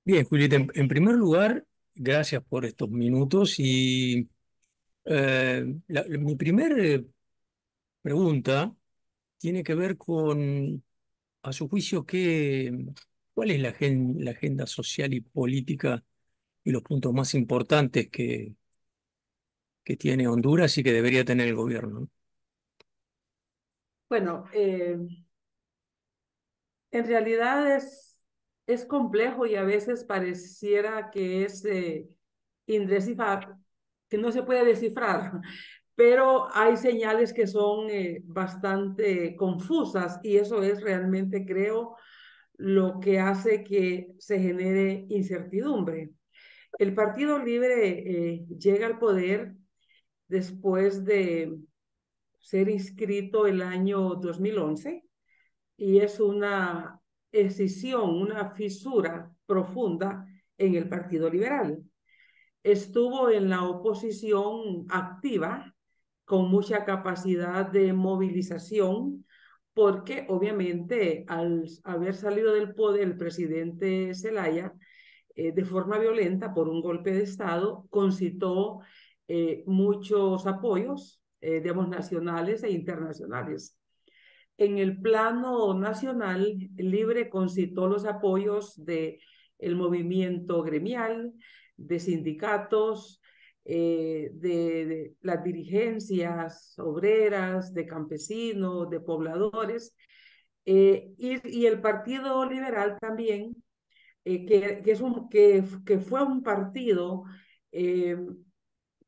Bien, Julieta, en primer lugar, gracias por estos minutos y mi primera pregunta tiene que ver con, a su juicio, ¿cuál es la agenda social y política y los puntos más importantes que tiene Honduras y que debería tener el gobierno? Bueno, en realidad es complejo y a veces pareciera que es indescifrar, que no se puede descifrar, pero hay señales que son bastante confusas y eso es realmente, creo, lo que hace que se genere incertidumbre. El Partido Libre llega al poder después de ser inscrito el año 2011 y es una escisión, una fisura profunda en el Partido Liberal. Estuvo en la oposición activa, con mucha capacidad de movilización, porque obviamente al haber salido del poder el presidente Zelaya de forma violenta por un golpe de Estado, concitó muchos apoyos, digamos, nacionales e internacionales. En el plano nacional, Libre concitó los apoyos de el movimiento gremial, de sindicatos, de las dirigencias obreras, de campesinos, de pobladores, y el Partido Liberal también, que fue un partido eh,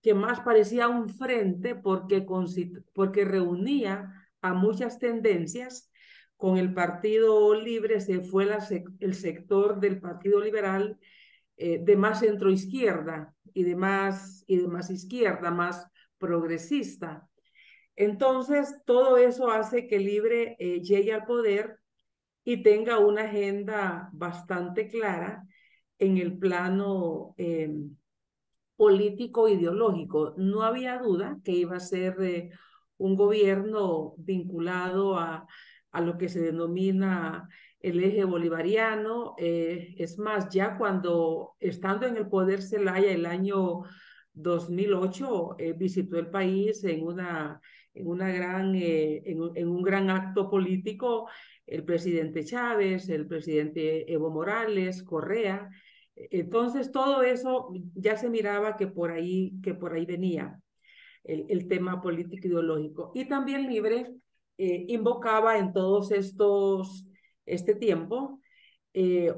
que más parecía un frente porque reunía a muchas tendencias. Con el Partido Libre se fue el sector del Partido Liberal de más centroizquierda y de más izquierda, más progresista. Entonces, todo eso hace que Libre llegue al poder y tenga una agenda bastante clara en el plano político ideológico. No había duda que iba a ser un gobierno vinculado a lo que se denomina el eje bolivariano. Es más, ya cuando estando en el poder Zelaya el año 2008, visitó el país en un gran acto político el presidente Chávez, el presidente Evo Morales, Correa. Entonces, todo eso ya se miraba que por ahí venía el tema político ideológico. Y también Libre invocaba en este tiempo,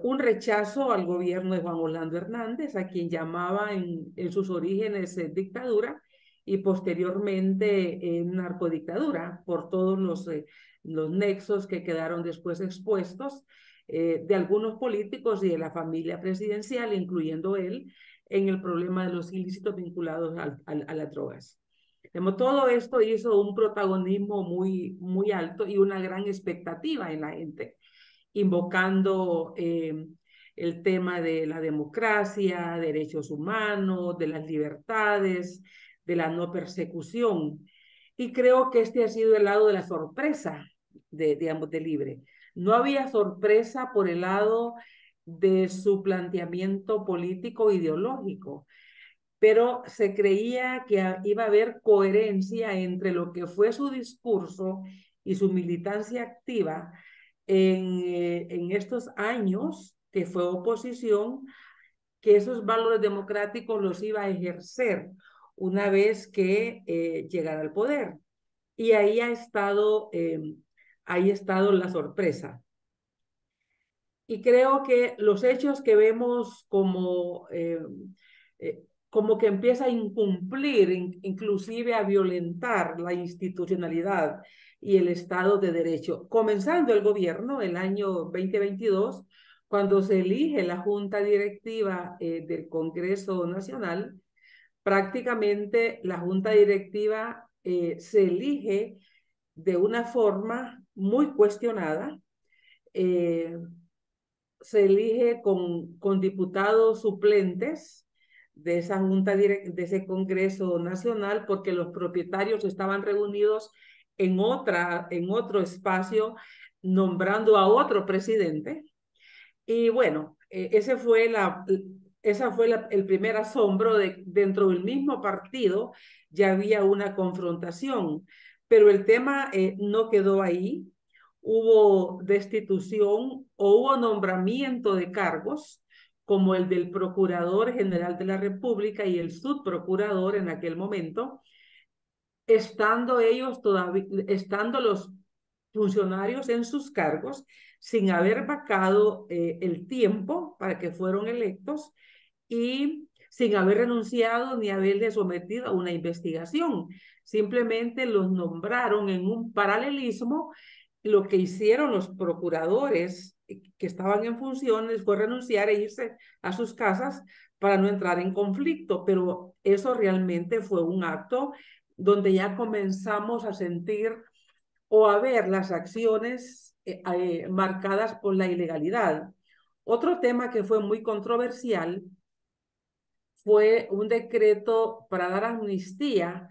un rechazo al gobierno de Juan Orlando Hernández, a quien llamaba en sus orígenes dictadura y posteriormente narcodictadura, por todos los nexos que quedaron después expuestos de algunos políticos y de la familia presidencial, incluyendo él, en el problema de los ilícitos vinculados a las drogas. Todo esto hizo un protagonismo muy alto y una gran expectativa en la gente, invocando el tema de la democracia, derechos humanos, de las libertades, de la no persecución. Y creo que este ha sido el lado de la sorpresa digamos, de Libre. No había sorpresa por el lado de su planteamiento político ideológico, pero se creía que iba a haber coherencia entre lo que fue su discurso y su militancia activa en estos años que fue oposición, que esos valores democráticos los iba a ejercer una vez que llegara al poder. Y ahí ha estado la sorpresa. Y creo que los hechos que vemos como que empieza a incumplir, inclusive a violentar la institucionalidad y el Estado de Derecho, comenzando el gobierno el año 2022, cuando se elige la Junta Directiva del Congreso Nacional. Prácticamente la Junta Directiva se elige de una forma muy cuestionada. eh, Se elige con diputados suplentes de esa de ese Congreso Nacional, porque los propietarios estaban reunidos en otro espacio, nombrando a otro presidente. Y bueno, ese fue esa fue el primer asombro de dentro del mismo partido ya había una confrontación, pero el tema no quedó ahí. Hubo destitución o hubo nombramiento de cargos como el del Procurador General de la República y el subprocurador en aquel momento, estando ellos todavía, estando los funcionarios en sus cargos, sin haber vacado el tiempo para que fueron electos y sin haber renunciado ni haberle sometido a una investigación. Simplemente los nombraron en un paralelismo. Lo que hicieron los procuradores que estaban en funciones fue renunciar e irse a sus casas para no entrar en conflicto, pero eso realmente fue un acto donde ya comenzamos a sentir o a ver las acciones marcadas por la ilegalidad. Otro tema que fue muy controversial fue un decreto para dar amnistía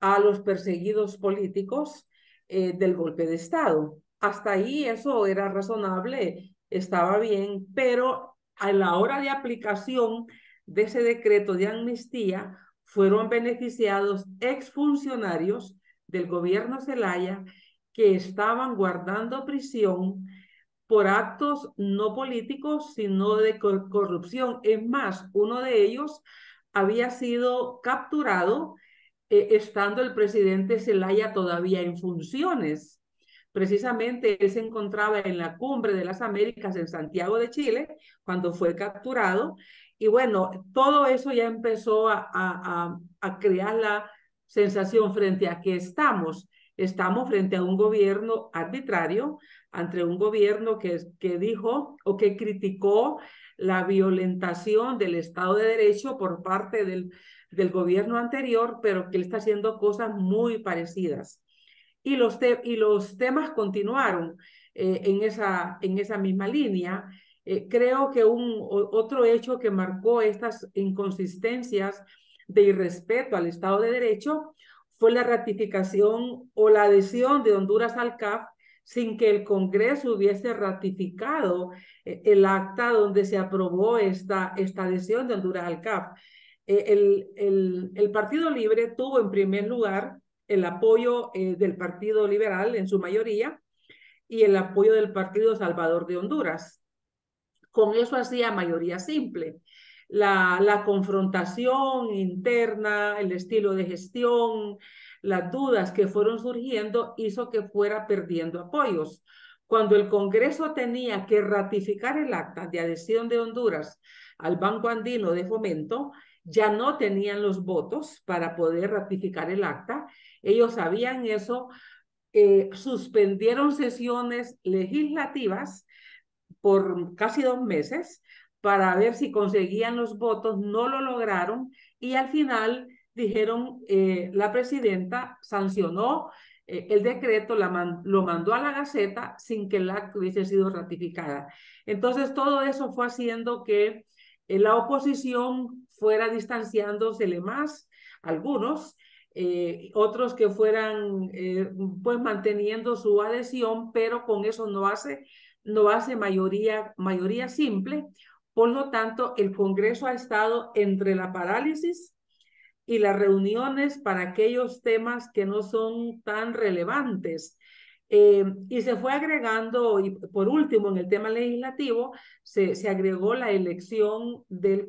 a los perseguidos políticos del golpe de Estado. Hasta ahí eso era razonable, estaba bien, pero a la hora de aplicación de ese decreto de amnistía fueron beneficiados exfuncionarios del gobierno Zelaya que estaban guardando prisión por actos no políticos, sino de corrupción. Es más, uno de ellos había sido capturado estando el presidente Zelaya todavía en funciones. Precisamente él se encontraba en la Cumbre de las Américas en Santiago de Chile cuando fue capturado. Y bueno, todo eso ya empezó a crear la sensación frente a que estamos frente a un gobierno arbitrario, ante un gobierno que dijo o que criticó la violentación del Estado de Derecho por parte del gobierno anterior, pero que él está haciendo cosas muy parecidas. Y los temas continuaron en esa misma línea. Creo que otro hecho que marcó estas inconsistencias de irrespeto al Estado de Derecho fue la ratificación o la adhesión de Honduras al CAF sin que el Congreso hubiese ratificado el acta donde se aprobó esta adhesión de Honduras al CAF. El Partido Libre tuvo en primer lugar el apoyo del Partido Liberal en su mayoría y el apoyo del Partido Salvador de Honduras. Con eso hacía mayoría simple. La confrontación interna, el estilo de gestión, las dudas que fueron surgiendo hizo que fuera perdiendo apoyos. Cuando el Congreso tenía que ratificar el acta de adhesión de Honduras al Banco Andino de Fomento, ya no tenían los votos para poder ratificar el acta. Ellos sabían eso, suspendieron sesiones legislativas por casi 2 meses para ver si conseguían los votos, no lo lograron y al final dijeron, la presidenta sancionó el decreto, lo mandó a la Gaceta sin que el acto hubiese sido ratificada. Entonces todo eso fue haciendo que la oposición fuera distanciándosele más, algunos, otros que fueran pues manteniendo su adhesión, pero con eso no hace mayoría simple. Por lo tanto, el Congreso ha estado entre la parálisis y las reuniones para aquellos temas que no son tan relevantes. Y se fue agregando, y por último, en el tema legislativo, se agregó la elección de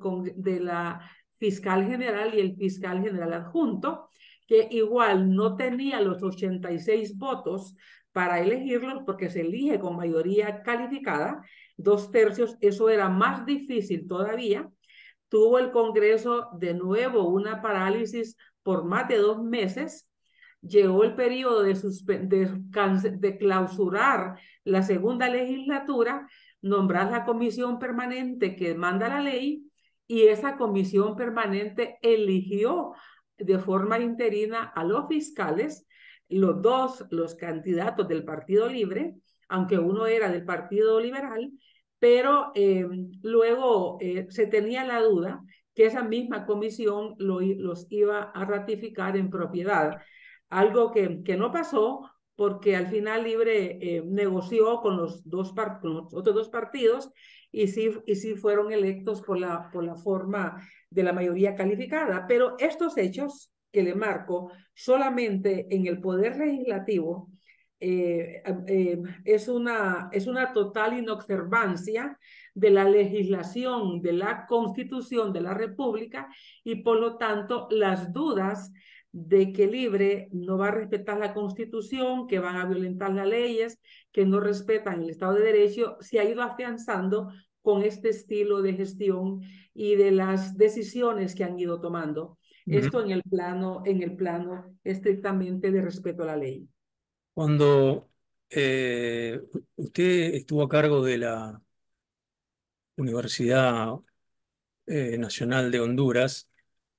la fiscal general y el fiscal general adjunto, que igual no tenía los 86 votos para elegirlos porque se elige con mayoría calificada, 2/3, eso era más difícil todavía. Tuvo el Congreso de nuevo una parálisis por más de 2 meses. Llegó el periodo de clausurar la segunda legislatura, nombrar la comisión permanente que manda la ley y esa comisión permanente eligió de forma interina a los fiscales, los candidatos del Partido Libre, aunque uno era del Partido Liberal, pero luego se tenía la duda que esa misma comisión los iba a ratificar en propiedad, algo que no pasó porque al final Libre negoció con con los otros dos partidos y sí fueron electos por la forma de la mayoría calificada. Pero estos hechos que le marco solamente en el poder legislativo es una total inobservancia de la legislación, de la Constitución de la República y por lo tanto las dudas de que Libre no va a respetar la Constitución, que van a violentar las leyes, que no respetan el Estado de Derecho, se ha ido afianzando con este estilo de gestión y de las decisiones que han ido tomando. Esto Ujú. en el plano estrictamente de respeto a la ley. Cuando usted estuvo a cargo de la Universidad Nacional de Honduras,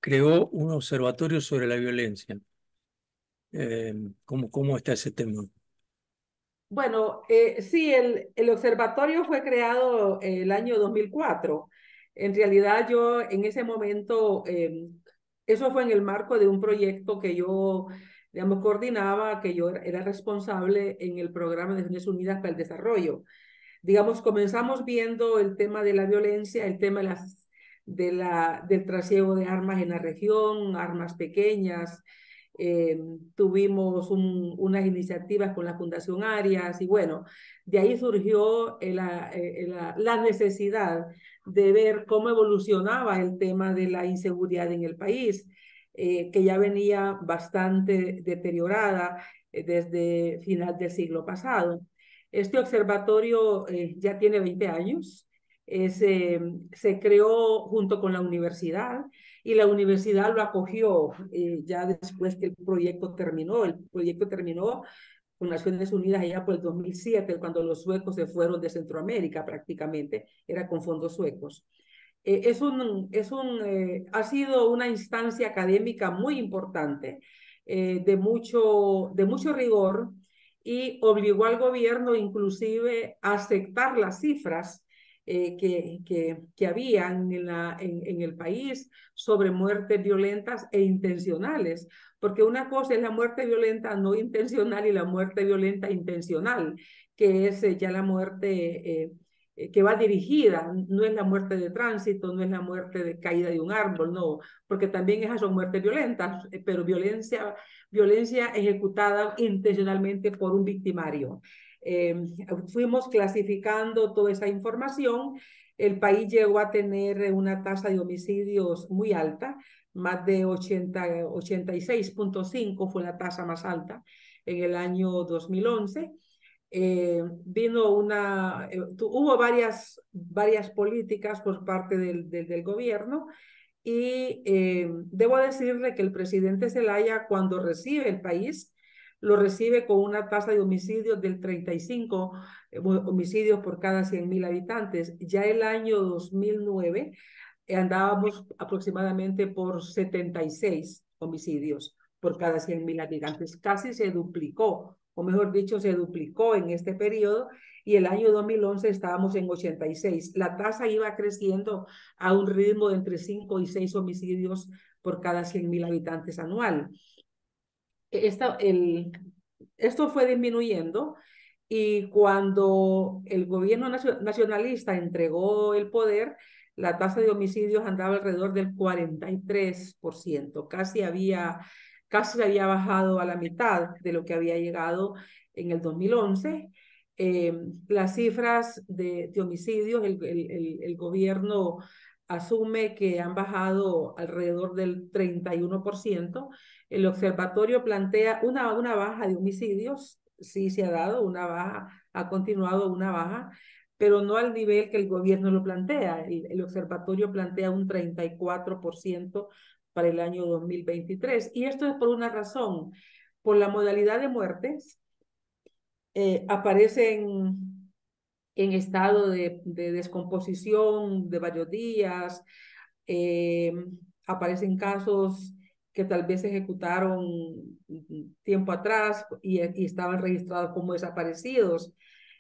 creó un observatorio sobre la violencia. ¿Cómo está ese tema? Bueno, sí, el observatorio fue creado el año 2004. En realidad yo en ese momento, eso fue en el marco de un proyecto que yo, digamos, coordinaba, que yo era responsable en el programa de Naciones Unidas para el Desarrollo. Digamos, comenzamos viendo el tema de la violencia, el tema del trasiego de armas en la región, armas pequeñas. Eh, Tuvimos unas iniciativas con la Fundación Arias y bueno, de ahí surgió la necesidad de ver cómo evolucionaba el tema de la inseguridad en el país, que ya venía bastante deteriorada desde final del siglo pasado. Este observatorio ya tiene 20 años. Se creó junto con la universidad y la universidad lo acogió ya después que el proyecto terminó. El proyecto terminó con Naciones Unidas allá por el 2007, cuando los suecos se fueron de Centroamérica prácticamente, era con fondos suecos. Ha sido una instancia académica muy importante, de mucho rigor, y obligó al gobierno inclusive a aceptar las cifras que habían en el país sobre muertes violentas e intencionales, porque una cosa es la muerte violenta no intencional y la muerte violenta intencional, que es ya la muerte que va dirigida, no es la muerte de tránsito, no es la muerte de caída de un árbol, no, porque también esas son muertes violentas, pero violencia ejecutada intencionalmente por un victimario. Eh, Fuimos clasificando toda esa información. El país llegó a tener una tasa de homicidios muy alta, más de 86,5 fue la tasa más alta en el año 2011. Hubo varias políticas por parte del gobierno y debo decirle que el presidente Zelaya, cuando recibe el país, lo recibe con una tasa de homicidios del 35 homicidios por cada 100.000 habitantes. Ya el año 2009 andábamos aproximadamente por 76 homicidios por cada 100.000 habitantes. Casi se duplicó, o mejor dicho, se duplicó en este periodo y el año 2011 estábamos en 86. La tasa iba creciendo a un ritmo de entre 5 y 6 homicidios por cada 100.000 habitantes anual. Esta, el, Esto fue disminuyendo y cuando el gobierno nacionalista entregó el poder, la tasa de homicidios andaba alrededor del 43%, casi había bajado a la mitad de lo que había llegado en el 2011. Las cifras de homicidios, el gobierno asume que han bajado alrededor del 31%. El observatorio plantea una baja de homicidios, sí se ha dado una baja, ha continuado una baja, pero no al nivel que el gobierno lo plantea. El observatorio plantea un 34% para el año 2023. Y esto es por una razón, por la modalidad de muertes, aparecen en estado de descomposición de varios días, eh, aparecen casos que tal vez se ejecutaron tiempo atrás y estaban registrados como desaparecidos.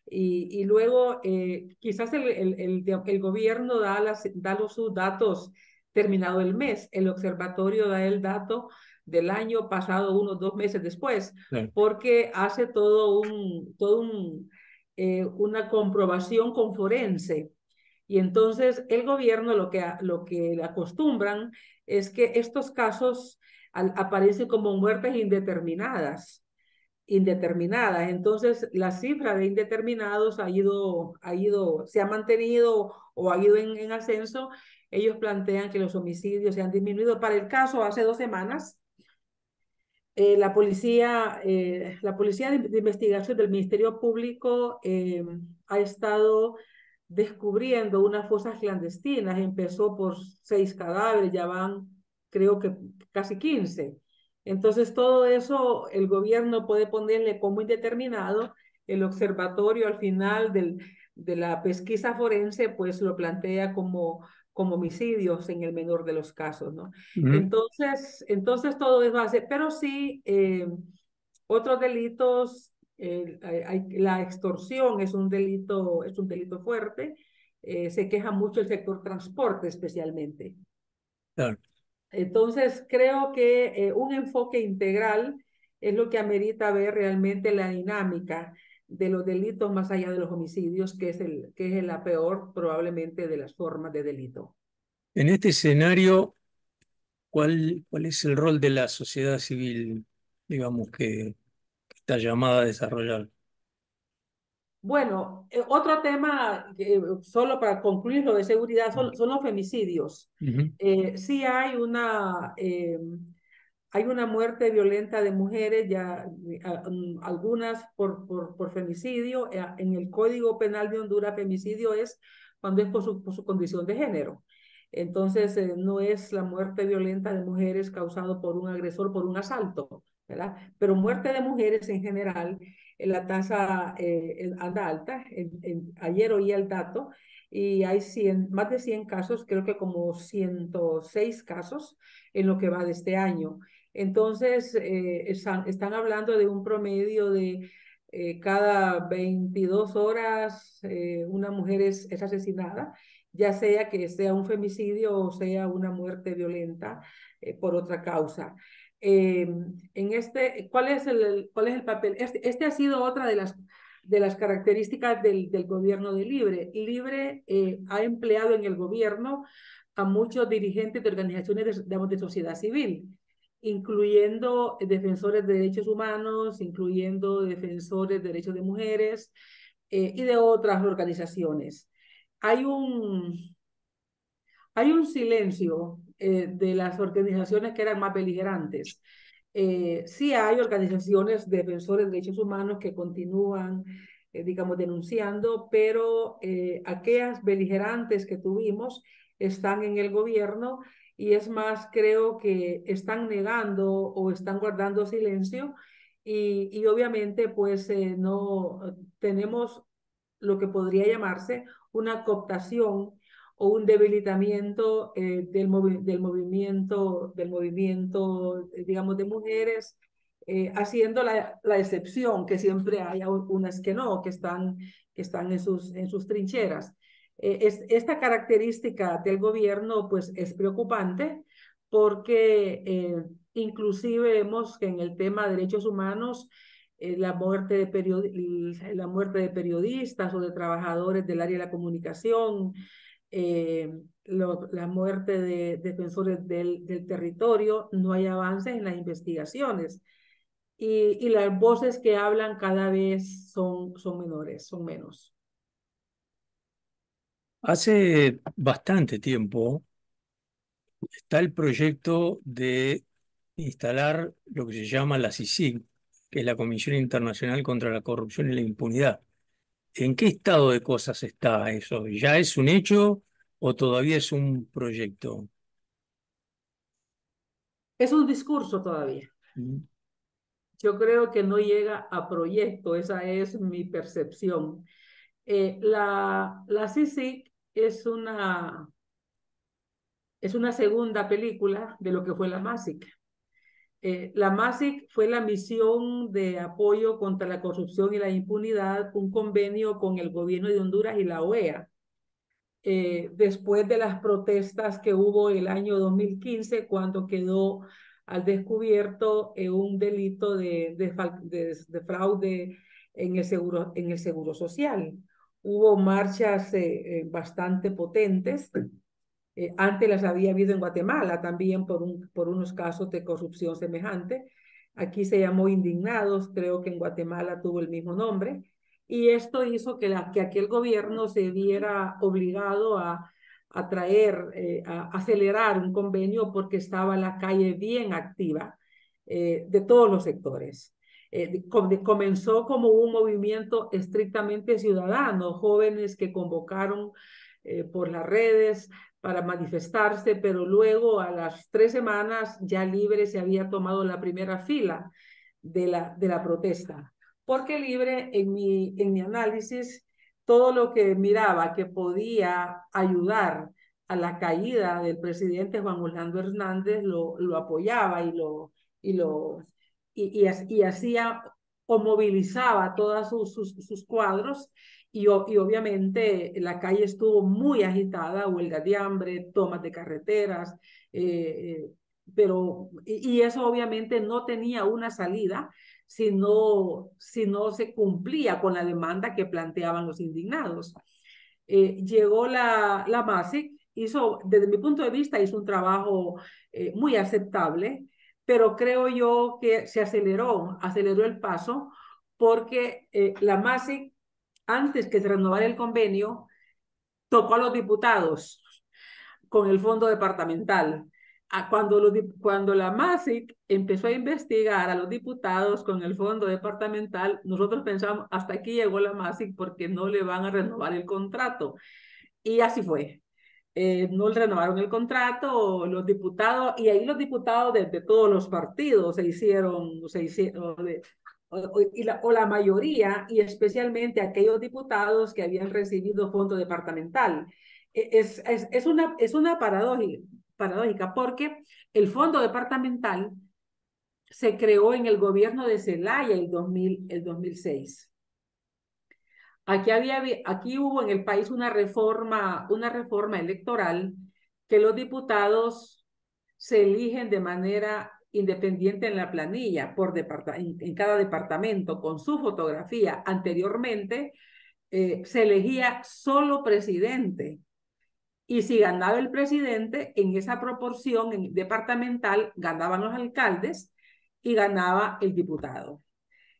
Y luego quizás el gobierno da sus datos terminado el mes. El observatorio da el dato del año pasado, unos 2 meses después, claro. porque hace una comprobación con forense. Y entonces el gobierno lo que acostumbran es que estos casos aparecen como muertes indeterminadas. Entonces, la cifra de indeterminados se ha mantenido o ha ido en ascenso. Ellos plantean que los homicidios se han disminuido. Para el caso, hace 2 semanas, la policía de investigación del Ministerio Público ha estado descubriendo unas fosas clandestinas. Empezó por 6 cadáveres, ya van, creo que casi 15. Entonces, todo eso el gobierno puede ponerle como indeterminado. El observatorio al final de la pesquisa forense, pues lo plantea como homicidios en el menor de los casos, ¿no? Ujú. Entonces todo es base, pero sí, otros delitos, la extorsión es un delito fuerte. Se queja mucho el sector transporte especialmente. Claro. Entonces creo que un enfoque integral es lo que amerita ver realmente la dinámica de los delitos más allá de los homicidios, que es la peor probablemente de las formas de delito. En este escenario, ¿cuál es el rol de la sociedad civil, digamos, que está llamada a desarrollar? Bueno, otro tema, solo para concluir lo de seguridad, son los femicidios. Ujú. Sí hay una muerte violenta de mujeres, ya algunas por femicidio. En el Código Penal de Honduras, femicidio es cuando es por su condición de género. Entonces, no es la muerte violenta de mujeres causado por un agresor, por un asalto, ¿verdad? Pero muerte de mujeres en general, la tasa anda alta. Ayer oí el dato y hay más de 100 casos, creo que como 106 casos en lo que va de este año. Entonces, están hablando de un promedio de cada 22 horas una mujer es asesinada, ya sea que sea un femicidio o sea una muerte violenta por otra causa. ¿Cuál es el papel? Este ha sido otra de las características del gobierno de Libre. Libre ha empleado en el gobierno a muchos dirigentes de organizaciones de sociedad civil, incluyendo defensores de derechos humanos, incluyendo defensores de derechos de mujeres y de otras organizaciones. Hay un, hay un silencio de las organizaciones que eran más beligerantes. Sí hay organizaciones defensores de derechos humanos que continúan, digamos, denunciando, pero aquellas beligerantes que tuvimos están en el gobierno y es más, creo que están negando o están guardando silencio y obviamente pues no tenemos lo que podría llamarse una cooptación o un debilitamiento del movimiento, digamos, de mujeres, haciendo la excepción, que siempre hay unas que no, que están en sus trincheras. Esta característica del gobierno, pues, es preocupante porque inclusive vemos que en el tema de derechos humanos, la muerte de periodistas o de trabajadores del área de la comunicación, la muerte de defensores del territorio, no hay avances en las investigaciones y las voces que hablan cada vez son menores, son menos. Hace bastante tiempo está el proyecto de instalar lo que se llama la CICIG, que es la Comisión Internacional contra la Corrupción y la Impunidad. ¿En qué estado de cosas está eso? ¿Ya es un hecho o todavía es un proyecto? Es un discurso todavía. Mm. Yo creo que no llega a proyecto, esa es mi percepción. La CICIG es una segunda película de lo que fue la MASIC. La MASIC fue la misión de apoyo contra la corrupción y la impunidad, un convenio con el gobierno de Honduras y la OEA. Después de las protestas que hubo el año 2015, cuando quedó al descubierto un delito de fraude en el seguro social. Hubo marchas bastante potentes. Antes las había habido en Guatemala también por unos casos de corrupción semejante. Aquí se llamó Indignados, creo que en Guatemala tuvo el mismo nombre. Y esto hizo que aquel gobierno se viera obligado a traer, a acelerar un convenio porque estaba la calle bien activa de todos los sectores. Comenzó como un movimiento estrictamente ciudadano, jóvenes que convocaron por las redes para manifestarse, pero luego a las 3 semanas ya Libre se había tomado la primera fila de la protesta. Porque Libre, en mi análisis, todo lo que miraba que podía ayudar a la caída del presidente Juan Orlando Hernández lo apoyaba y, lo, y hacía o movilizaba todos sus cuadros y obviamente la calle estuvo muy agitada, huelga de hambre, tomas de carreteras, eh, y eso obviamente no tenía una salida si no se cumplía con la demanda que planteaban los indignados. Llegó la MASIC, desde mi punto de vista, hizo un trabajo muy aceptable, pero creo yo que se aceleró el paso, porque la MASIC, antes que se renovara el convenio, tocó a los diputados con el fondo departamental. Cuando la MASIC empezó a investigar a los diputados con el fondo departamental, nosotros pensamos, hasta aquí llegó la MASIC porque no le van a renovar el contrato. Y así fue. No renovaron el contrato, los diputados, y ahí los diputados de todos los partidos se hicieron o la mayoría, y especialmente aquellos diputados que habían recibido fondo departamental. Es una paradójica porque el fondo departamental se creó en el gobierno de Zelaya el 2006. Aquí hubo en el país una reforma electoral que los diputados se eligen de manera independiente en la planilla, en cada departamento, con su fotografía. Anteriormente se elegía solo presidente. Y si ganaba el presidente, en esa proporción departamental, ganaban los alcaldes y ganaba el diputado.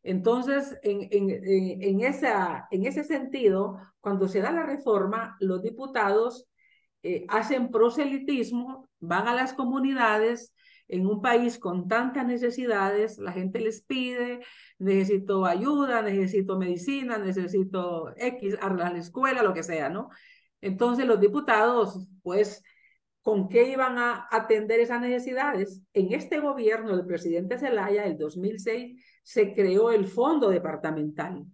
Entonces, en ese sentido, cuando se da la reforma, los diputados hacen proselitismo, van a las comunidades. En un país con tantas necesidades, la gente les pide, necesito ayuda, necesito medicina, necesito X, arreglar la escuela, lo que sea, ¿no? Entonces los diputados, pues, ¿con qué iban a atender esas necesidades? En este gobierno del presidente Zelaya, el 2006, se creó el fondo departamental,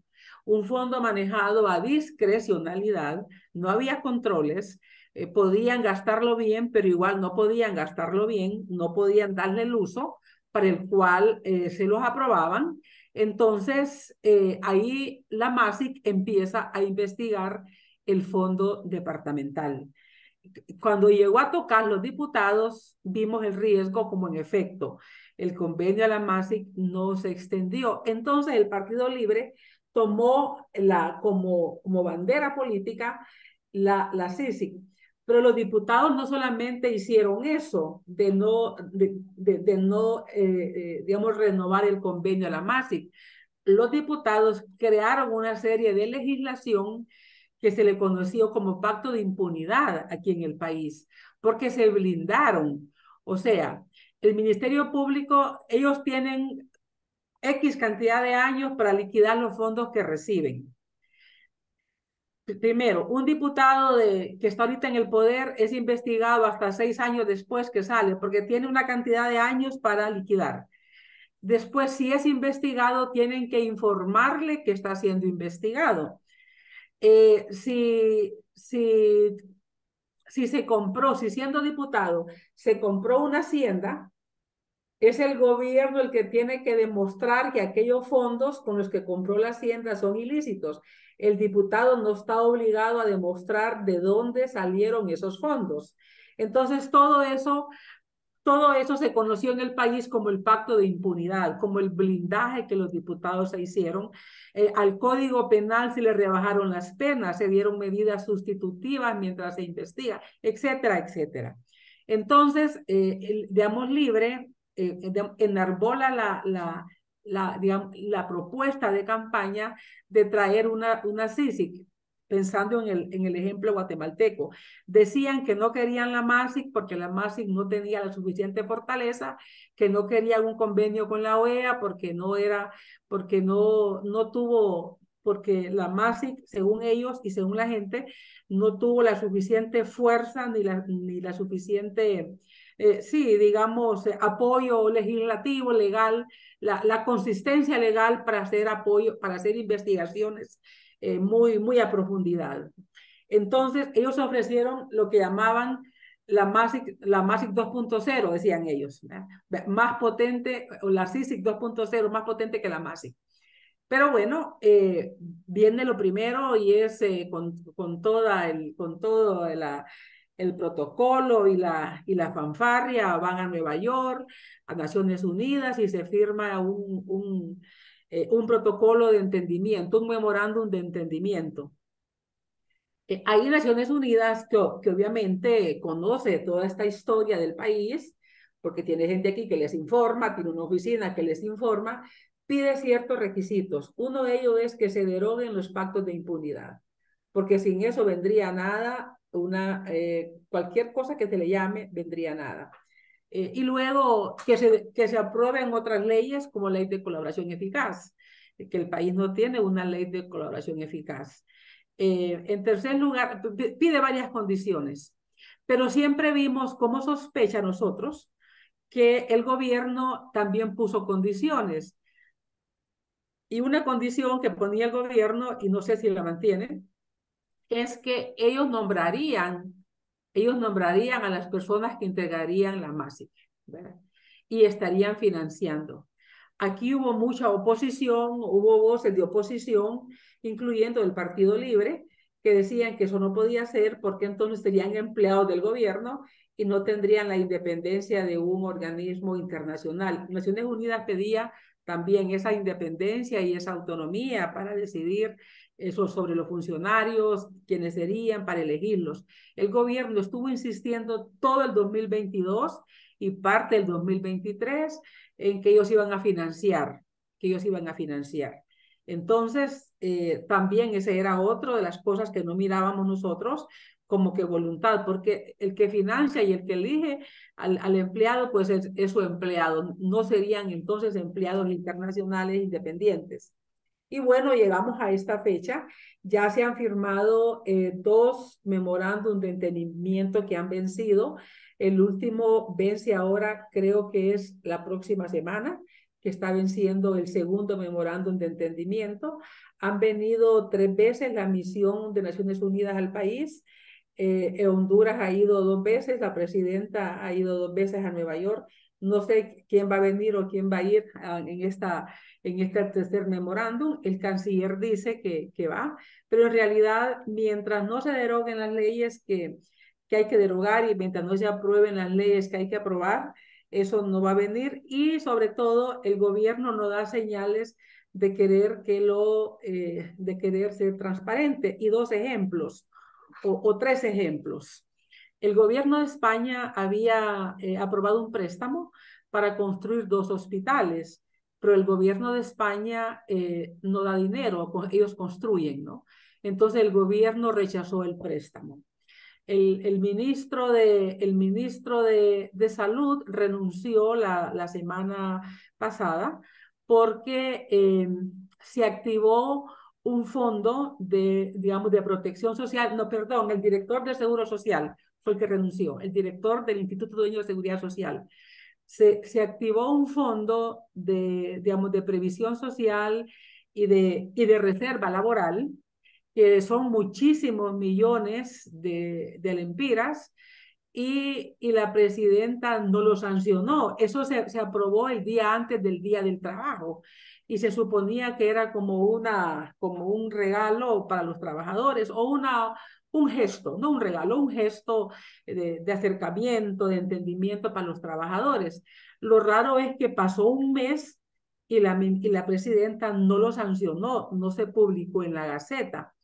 un fondo manejado a discrecionalidad, no había controles, podían gastarlo bien, pero igual no podían gastarlo bien, no podían darle el uso para el cual se los aprobaban. Entonces, ahí la MASIC empieza a investigar el fondo departamental. Cuando llegó a tocar los diputados, vimos el riesgo como en efecto el convenio de la MASIC no se extendió. Entonces el Partido Libre tomó como bandera política la CICIG. Pero los diputados no solamente hicieron eso, de no digamos, renovar el convenio de la MASIC. Los diputados crearon una serie de legislación que se le conoció como pacto de impunidad aquí en el país, porque se blindaron. O sea, el Ministerio Público, ellos tienen X cantidad de años para liquidar los fondos que reciben. Primero, un diputado que está ahorita en el poder es investigado hasta 6 años después que sale, porque tiene una cantidad de años para liquidar. Después, si es investigado, tienen que informarle que está siendo investigado. Si se compró, si siendo diputado se compró una hacienda, es el gobierno el que tiene que demostrar que aquellos fondos con los que compró la hacienda son ilícitos. El diputado no está obligado a demostrar de dónde salieron esos fondos. Entonces, todo todo eso se conoció en el país como el pacto de impunidad, como el blindaje que los diputados se hicieron. Al Código Penal se le rebajaron las penas, se dieron medidas sustitutivas mientras se investiga, etcétera, etcétera. Entonces, digamos, Libre enarbola digamos, la propuesta de campaña de traer una CICIG, pensando en el ejemplo guatemalteco. Decían que no querían la MASIC porque la MASIC no tenía la suficiente fortaleza, que no querían un convenio con la OEA porque no tuvo, porque la MASIC, según ellos y según la gente, no tuvo la suficiente fuerza ni la suficiente, sí, digamos, apoyo legislativo, legal, la consistencia legal para hacer apoyo, para hacer investigaciones muy a profundidad. Entonces, ellos ofrecieron lo que llamaban la MASIC 2.0, decían ellos, ¿verdad? Más potente, o la CICIG 2.0, más potente que la MASIC. Pero bueno, viene lo primero y es con todo el protocolo y la fanfarria, van a Nueva York, a Naciones Unidas y se firma un protocolo de entendimiento, un memorándum de entendimiento. Hay Naciones Unidas que obviamente conoce toda esta historia del país, porque tiene gente aquí que les informa, tiene una oficina que les informa, pide ciertos requisitos. Uno de ellos es que se deroguen los pactos de impunidad, porque sin eso vendría nada, cualquier cosa que se le llame, vendría nada. Y luego que se aprueben otras leyes como ley de colaboración eficaz, que el país no tiene una ley de colaboración eficaz. En tercer lugar, pide varias condiciones, pero siempre vimos como sospecha nosotros que el gobierno también puso condiciones. Y una condición que ponía el gobierno, y no sé si la mantiene, es que ellos nombrarían a las personas que entregarían la MASIC, ¿verdad? Y estarían financiando. Aquí hubo mucha oposición, hubo voces de oposición, incluyendo el Partido Libre, que decían que eso no podía ser porque entonces serían empleados del gobierno y no tendrían la independencia de un organismo internacional. Naciones Unidas pedía también esa independencia y esa autonomía para decidir eso sobre los funcionarios, quienes serían, para elegirlos. El gobierno estuvo insistiendo todo el 2022 y parte del 2023 en que ellos iban a financiar, que ellos iban a financiar. Entonces, también ese era otro de las cosas que no mirábamos nosotros como que voluntad, porque el que financia y el que elige al empleado, pues es su empleado, no serían entonces empleados internacionales independientes. Y bueno, llegamos a esta fecha. Ya se han firmado dos memorándum de entendimiento que han vencido. El último vence ahora, creo que es la próxima semana, que está venciendo el segundo memorándum de entendimiento. Han venido 3 veces la misión de Naciones Unidas al país. Honduras ha ido 2 veces, la presidenta ha ido 2 veces a Nueva York. No sé quién va a venir o quién va a ir en este tercer memorándum. El canciller dice que va, pero en realidad, mientras no se deroguen las leyes que hay que derogar y mientras no se aprueben las leyes que hay que aprobar, eso no va a venir. Y sobre todo, el gobierno no da señales de de querer ser transparente. Y 2 ejemplos o 3 ejemplos. El gobierno de España había aprobado un préstamo para construir 2 hospitales, pero el gobierno de España no da dinero, ellos construyen, ¿no? Entonces el gobierno rechazó el préstamo. El ministro de Salud renunció la semana pasada porque se activó un fondo digamos, de protección social, no, perdón, el director del Seguro Social fue el que renunció, el director del Instituto Dueño de Seguridad Social. Se activó un fondo digamos, de previsión social y de reserva laboral, que son muchísimos millones de lempiras, y la presidenta no lo sancionó. Eso se aprobó el día antes del Día del Trabajo y se suponía que era como un regalo para los trabajadores o un gesto, no un regalo, un gesto de acercamiento, de entendimiento para los trabajadores. Lo raro es que pasó un mes y la presidenta no lo sancionó, no se publicó en la Gaceta.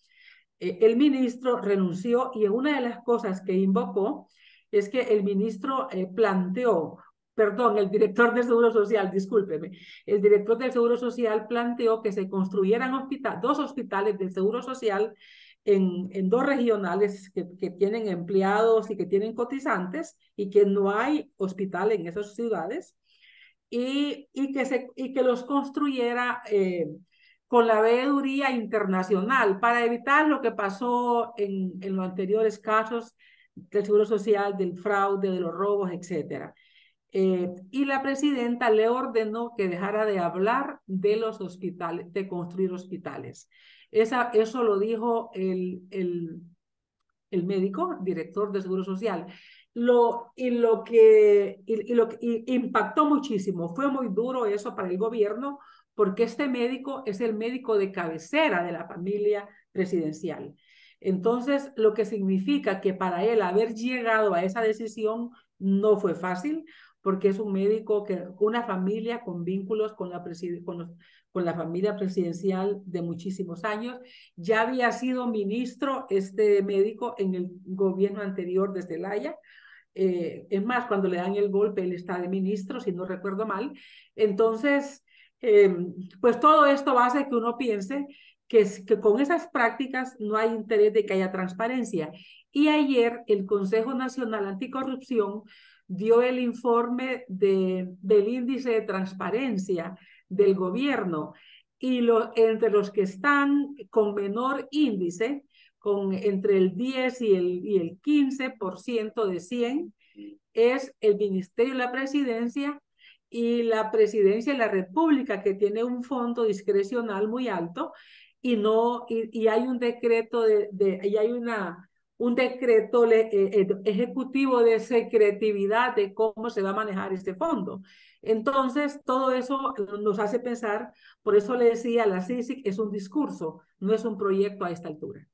El ministro renunció y una de las cosas que invocó es que el ministro planteó, perdón, el director del Seguro Social, discúlpeme, el director del Seguro Social planteó que se construyeran dos hospitales del Seguro Social en dos regionales que tienen empleados y que tienen cotizantes y que no hay hospital en esas ciudades y que los construyera con la veeduría internacional para evitar lo que pasó en los anteriores casos del Seguro Social, del fraude, de los robos, etcétera. Y la presidenta le ordenó que dejara de hablar de los hospitales, de construir hospitales. Eso lo dijo el médico, director de Seguro Social. Lo que impactó muchísimo, fue muy duro eso para el gobierno, porque este médico es el médico de cabecera de la familia presidencial. Entonces, lo que significa que para él haber llegado a esa decisión no fue fácil, porque es un médico que una familia con vínculos con la familia presidencial de muchísimos años. Ya había sido ministro este médico en el gobierno anterior de Zelaya. Es más, cuando le dan el golpe, él está de ministro, si no recuerdo mal. Entonces, eh, pues todo esto hace que uno piense que con esas prácticas no hay interés de que haya transparencia. Y ayer el Consejo Nacional Anticorrupción dio el informe del índice de transparencia del gobierno y entre los que están con menor índice, con entre el 10 y el 15% de 100, es el Ministerio de la Presidencia y la Presidencia de la República, que tiene un fondo discrecional muy alto y, no, y hay un decreto y hay un decreto ejecutivo de secretividad de cómo se va a manejar este fondo. Entonces, todo eso nos hace pensar, por eso le decía, la CICIG es un discurso, no es un proyecto a esta altura.